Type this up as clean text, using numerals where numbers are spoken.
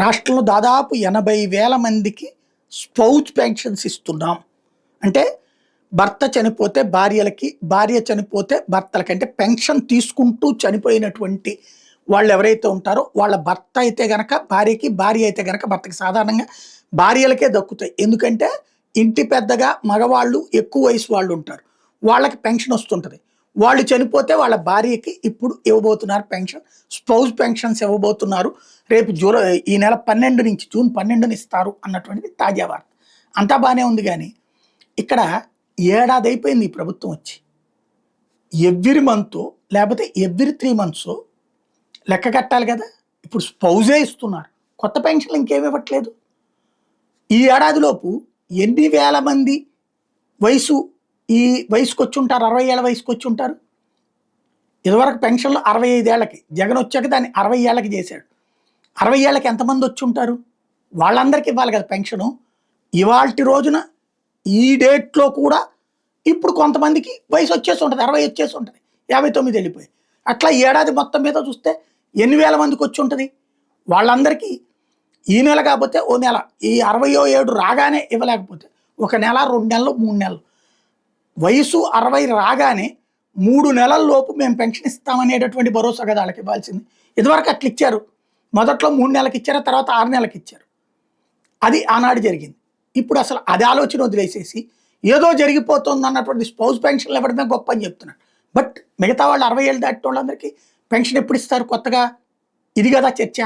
రాష్ట్రంలో దాదాపు 80,000 మందికి స్పౌజ్ పెన్షన్స్ ఇస్తున్నాం. అంటే భర్త చనిపోతే భార్యలకి, భార్య చనిపోతే భర్తలకి. అంటే పెన్షన్ తీసుకుంటూ చనిపోయినటువంటి వాళ్ళు ఎవరైతే ఉంటారో వాళ్ళ భర్త అయితే గనక భార్యకి, భార్య అయితే గనక భర్తకి. సాధారణంగా భార్యలకే దక్కుతాయి. ఎందుకంటే ఇంటి పెద్దగా మగవాళ్ళు ఎక్కువ వయసు వాళ్ళు ఉంటారు. వాళ్ళకి పెన్షన్ వస్తుంటది. వాళ్ళు చనిపోతే వాళ్ళ భార్యకి ఇప్పుడు ఇవ్వబోతున్నారు పెన్షన్. స్పౌజ్ పెన్షన్స్ ఇవ్వబోతున్నారు. రేపు ఈ నెల 12 నుంచి జూన్ 12న ఇస్తారు అన్నటువంటిది తాజా వార్త. అంతా బాగానే ఉంది కానీ ఇక్కడ ఏడాది అయిపోయింది ఈ ప్రభుత్వం వచ్చి. ఎవ్రీ మంత్ లేకపోతే ఎవ్రీ 3 మంత్స్ లెక్క కట్టాలి కదా. ఇప్పుడు స్పౌజే ఇస్తున్నారు, కొత్త పెన్షన్లు ఇంకేమి ఇవ్వట్లేదు. ఈ ఏడాదిలోపు ఎన్ని వేల మంది ఈ వయసుకు వచ్చి ఉంటారు, 60 ఏళ్ళ వయసుకు వచ్చి ఉంటారు. ఇదివరకు పెన్షన్లు 65 ఏళ్ళకి, జగన్ వచ్చాక దాన్ని 60 ఏళ్ళకి చేశాడు. 60 ఏళ్ళకి ఎంతమంది వచ్చి ఉంటారు? వాళ్ళందరికీ ఇవ్వాలి కదా పెన్షను. ఇవాల్టి రోజున ఈ డేట్లో కూడా ఇప్పుడు కొంతమందికి వయసు వచ్చేసి ఉంటుంది, 60 వచ్చేసి ఉంటుంది, 59 వెళ్ళిపోయి. అట్లా ఏడాది మొత్తం మీద చూస్తే ఎన్ని వేల మందికి వచ్చి ఉంటుంది. వాళ్ళందరికీ ఈ నెల కాకపోతే ఓ నెల, ఈ 67 రాగానే ఇవ్వలేకపోతే 1 నెల, 2 నెలలు, 3 నెలలు, వయసు 60 రాగానే 3 నెలల లోపు మేము పెన్షన్ ఇస్తామనేటటువంటి భరోసా కదా వాళ్ళకి ఇవ్వాల్సింది. ఇదివరకు అట్లా ఇచ్చారు. మొదట్లో 3 నెలలకు ఇచ్చారు, తర్వాత 6 నెలలకు ఇచ్చారు. అది ఆనాడు జరిగింది. ఇప్పుడు అసలు అది ఆలోచన వదిలేసేసి ఏదో జరిగిపోతుంది అన్నటువంటి స్పౌజ్ పెన్షన్లు ఇవ్వడమే గొప్ప అని చెప్తున్నాడు. బట్ మిగతా వాళ్ళు 60 ఏళ్ళు దాటిన వాళ్ళందరికీ పెన్షన్ ఎప్పుడు ఇస్తారు కొత్తగా? ఇది కదా చర్చ.